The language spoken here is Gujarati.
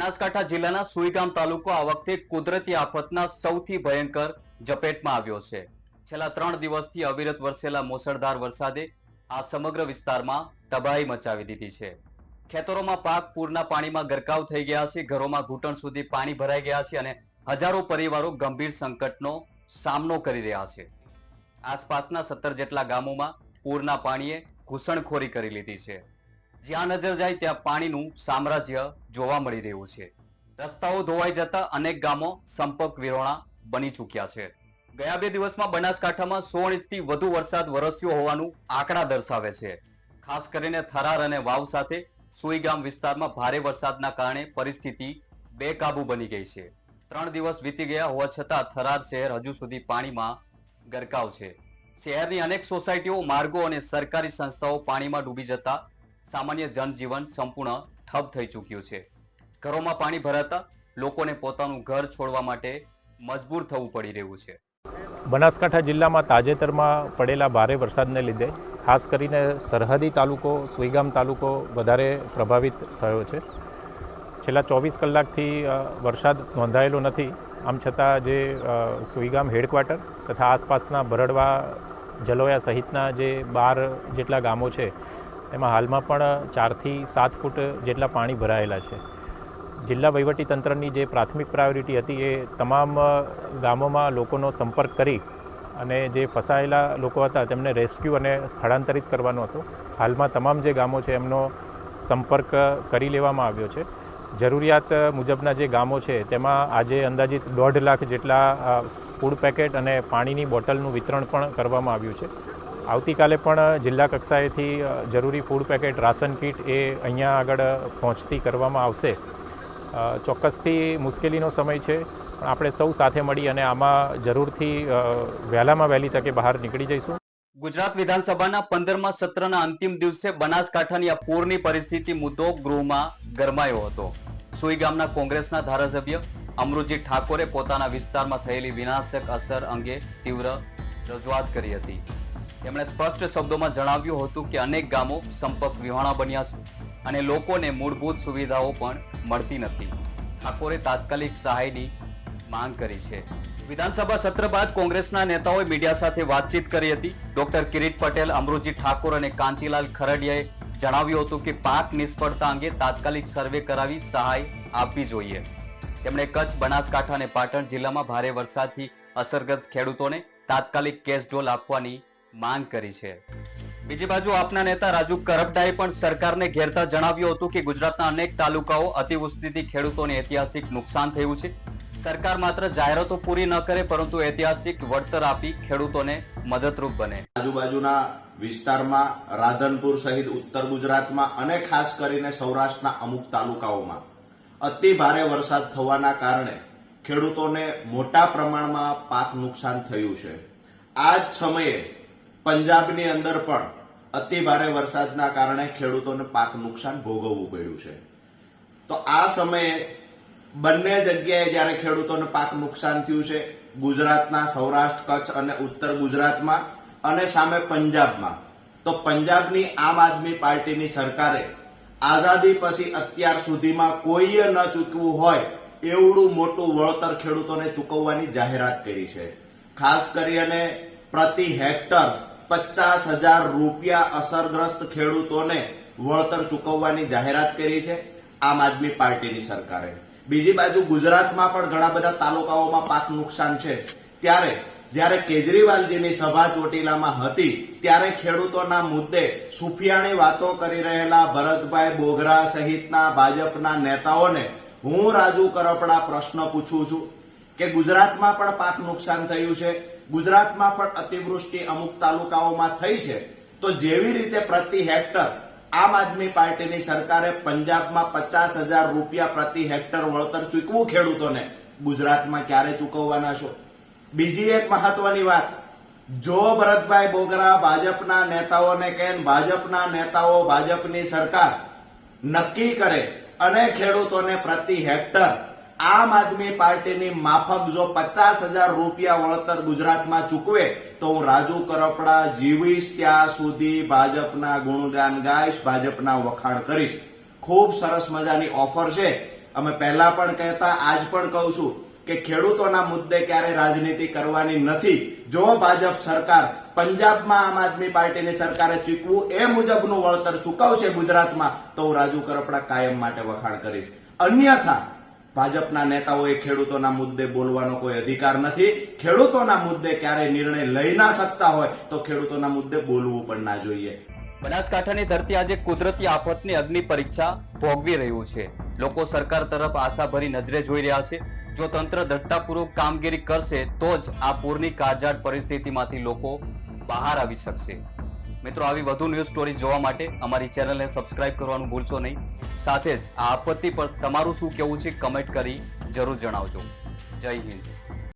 બનાસકાંઠા જિલ્લાના સુઈગામ તાલુકો આ વખતે કુદરતી આફતના સૌથી ભયંકર ઝપેટમાં આવ્યો છે. છેલ્લા 3 દિવસથી અવિરત વરસેલા મુશળધાર વરસાદે આ સમગ્ર વિસ્તારમાં તબાહી મચાવી દીધી છે. ખેતરોમાં પાક પૂરના પાણીમાં ગરકાવ થઈ ગયા છે, ઘરોમાં ઘૂંટણ સુધી પાણી ભરાઈ ગયા છે અને હજારો પરિવારો ગંભીર સંકટનો સામનો કરી રહ્યા છે. આસપાસના 17 જેટલા ગામોમાં પૂરના પાણીએ ઘૂસણખોરી કરી લીધી છે. જ્યાં નજર જાય ત્યાં પાણીનું સામ્રાજ્ય જોવા મળી રહ્યું છે. રસ્તાઓ ધોવાઈ જતા અનેક ગામો સંપર્ક વિહોણા બની ચૂક્યા છે. ગયા 2 દિવસમાં બનાસકાંઠામાં 16 ઇંચથી વધુ વરસાદ વરસ્યો હોવાનું આંકડા દર્શાવે છે. ખાસ કરીને થરાર અને વાવ સાથે સુઈગામ વિસ્તારમાં ભારે વરસાદના કારણે પરિસ્થિતિ બેકાબુ બની ગઈ છે. 3 દિવસ વીતી ગયા હોવા છતાં થરાર શહેર હજુ સુધી પાણીમાં ગરકાવ છે. શહેરની અનેક સોસાયટીઓ, માર્ગો અને સરકારી સંસ્થાઓ પાણીમાં ડૂબી જતા સામાન્ય જનજીવન સંપૂર્ણ ઠપ થઈ ચૂક્યું છે. ઘરોમાં પાણી ભરાતા લોકોને પોતાનું ઘર છોડવા માટે મજબૂર થવું પડી રહ્યું છે. બનાસકાંઠા જિલ્લામાં તાજેતરમાં પડેલા ભારે વરસાદને લીધે ખાસ કરીને સરહદી તાલુકો સુઈગામ તાલુકો વધારે પ્રભાવિત થયો છે. છેલ્લા 24 કલાકથી વરસાદ નોંધાયેલો નથી. આમ છતાં જે સુઈગામ હેડક્વાર્ટર તથા આસપાસના બરડવા, જલોયા સહિતના જે 12 જેટલા ગામો છે એમાં હાલમાં પણ 4 થી 7 ફૂટ જેટલા પાણી ભરાયેલા છે. જિલ્લા વહીવટીતંત્રની જે પ્રાથમિક પ્રાયોરિટી હતી એ તમામ ગામોમાં લોકોનો સંપર્ક કરી અને જે ફસાયેલા લોકો હતા તેમને રેસ્ક્યુ અને સ્થળાંતરિત કરવાનો હતો. હાલમાં તમામ જે ગામો છે એમનો સંપર્ક કરી લેવામાં આવ્યો છે. જરૂરિયાત મુજબના જે ગામો છે તેમાં આજે અંદાજિત 1.5 લાખ જેટલા ફૂડ પેકેટ અને પાણીની બોટલનું વિતરણ પણ કરવામાં આવ્યું છે. આવતીકાલે પણ જિલ્લા કક્ષાએથી જરૂરી ફૂડ પેકેટ, રાશન કીટ એ અહીંયા આગળ પહોંચતી કરવામાં આવશે. ચોક્કસથી મુશ્કેલીનો સમય છે, પણ આપણે સૌ સાથે મળી અને આમાં જરૂરથી વહેલામાં વહેલી તકે બહાર નીકળી જઈશું. ગુજરાત વિધાનસભાના 15મા સત્રના અંતિમ દિવસે બનાસકાંઠાની આ પૂરની પરિસ્થિતિ મુદ્દો ગૃહમાં ગરમાયો હતો. સુઈગામના કોંગ્રેસના ધારાસભ્ય અમૃતજી ઠાકોરે પોતાના વિસ્તારમાં થયેલી વિનાશક અસર અંગે તીવ્ર રજૂઆત કરી હતી. તેમણે સ્પષ્ટ શબ્દોમાં જણાવ્યું હતું કે અનેક ગામો સંપર્ક વિહોણા બન્યા છે અને લોકોને મૂળભૂત સુવિધાઓ પણ મળતી નથી. ઠાકોરે તાત્કાલિક સહાયની માંગ કરી છે. વિધાનસભા સત્ર બાદ કોંગ્રેસના નેતાઓએ મીડિયા સાથે વાતચીત કરી હતી. ડોક્ટર કિરીટ પટેલ, અમૃતજી ઠાકોર અને કાંતિલાલ ખરડિયાએ જણાવ્યું હતું કે પાક નિષ્ફળતા અંગે તાત્કાલિક સર્વે કરાવી સહાય આપવી જોઈએ. તેમણે કચ્છ, બનાસકાંઠા અને પાટણ જિલ્લામાં ભારે વરસાદથી અસરગ્રસ્ત ખેડૂતોને તાત્કાલિક કેશ ડોલ આપવાની માંગ કરી છે. બીજી બાજુ આપના નેતા રાજુ કરપડાએ પણ સરકારને ઘેરતા જણાવ્યું હતું કે ગુજરાતના અનેક તાલુકાઓ અતિવૃષ્ટિથી ખેડૂતોને ઐતિહાસિક નુકસાન થયું છે. સરકાર માત્ર જાહેરાતો પૂરી ન કરે પરંતુ ઐતિહાસિક વળતર આપી ખેડૂતોને મદદરૂપ બને. આજુબાજુના વિસ્તારમાં, રાધનપુર સહિત ઉત્તર ગુજરાતમાં અને ખાસ કરીને સૌરાષ્ટ્રના અમુક તાલુકાઓમાં અતિ ભારે વરસાદ થવાના કારણે ખેડૂતોને મોટા પ્રમાણમાં પાક નુકસાન થયું છે. આ જ સમયે પંજાબની અંદર પણ અતિ ભારે વરસાદના કારણે ખેડૂતોને પાક નુકસાન ભોગવવું પડ્યું છે. તો આ સમયે બંને જગ્યાએ જ્યારે ખેડૂતોને પાક નુકસાન થયું છે, ગુજરાતના સૌરાષ્ટ્ર, કચ્છ અને ઉત્તર ગુજરાતમાં અને સામે પંજાબમાં, તો પંજાબની આમ આદમી પાર્ટીની સરકારે આઝાદી પછી અત્યાર સુધીમાં કોઈએ ન ચૂકવું હોય એવડું મોટું વળતર ખેડૂતોને ચૂકવવાની જાહેરાત કરી છે. ખાસ કરીને પ્રતિ હેક્ટર 50,000 રૂપિયા અસરગ્રસ્ત ખેડૂતોને વળતર ચૂકવવાની જાહેરાત કરી છે આમ આદમી પાર્ટીની સરકારે. બીજી બાજુ ગુજરાતમાં પણ ઘણા બધા તાલુકાઓમાં પાક નુકસાન છે. ત્યારે જ્યારે કેજરીવાલજીની સભા ચોટીલામાં હતી ત્યારે ખેડૂતોના મુદ્દે સુફિયાણી વાતો કરી રહેલા ભરતભાઈ બોગરા સહિતના ભાજપના નેતાઓને હું રાજુ કરપડા પ્રશ્ન પૂછું છું કે ગુજરાતમાં પણ પાક નુકસાન થયું છે, ગુજરાતમાં પણ અતિવૃષ્ટિ અમુક તાલુકાઓમાં થઈ છે, તો જેવી રીતે પ્રતિ હેક્ટર આમ આદમી પાર્ટીની સરકારે પંજાબમાં 50,000 રૂપિયા પ્રતિ હેક્ટર વળતર ચૂકવું ખેડૂતોને, ગુજરાતમાં ક્યારે ચૂકવવાના છો? બીજી એક મહત્વની વાત, જો ભરતભાઈ બોગરા ભાજપના નેતાઓને કહે, ભાજપના નેતાઓ, ભાજપની સરકાર નક્કી કરે અને ખેડૂતોને પ્રતિ હેક્ટર આમ આદમી પાર્ટીની માફક જો 50,000 રૂપિયા વળતર ગુજરાતમાં ચૂકવે તો હું રાજુ કરપડા જીવીશ ત્યાં સુધી ભાજપના ગુણગાન ગાઈશ, ભાજપના વખાણ કરીશ. ખૂબ સરસ મજાની ઓફર છે અમે પહેલા પણ કહેતા, આજ પણ કહું છું કે ખેડૂતોના મુદ્દે ક્યારે રાજનીતિ કરવાની નથી. જો ભાજપ સરકાર પંજાબમાં આમ આદમી પાર્ટીની સરકારે ચૂકવું એ મુજબનું વળતર ચૂકવશે ગુજરાતમાં, તો હું રાજુ કરપડા કાયમ માટે વખાણ કરીશ. અન્યથા ભાજપના નેતાઓએ ખેડૂતોના મુદ્દે બોલવાનો કોઈ અધિકાર નથી. ખેડૂતોના મુદ્દે ક્યારે નિર્ણય લઈ ના શકતા હોય તો ખેડૂતોના મુદ્દે બોલવું પણ ના જોઈએ. બનાસકાંઠાની ધરતી આજે કુદરતી આફતની અગ્નિ પરીક્ષા ભોગવી રહ્યું છે. લોકો સરકાર તરફ આશાભરી નજરે જોઈ રહ્યા છે. જો તંત્ર દ્રઢતાપૂર્વક કામગીરી કરશે તો જ આ પૂરની કાળઝાળ પરિસ્થિતિમાંથી લોકો બહાર આવી શકશે. મિત્રો, આવી વધુ ન્યૂઝ સ્ટોરીઝ જોવા માટે અમારી ચેનલને સબસ્ક્રાઇબ કરવાનું ભૂલશો નહીં. સાથે જ આ આપત્તિ પર તમારું શું કહેવું છે કમેન્ટ કરી જરૂર જણાવજો. જય હિન્દ.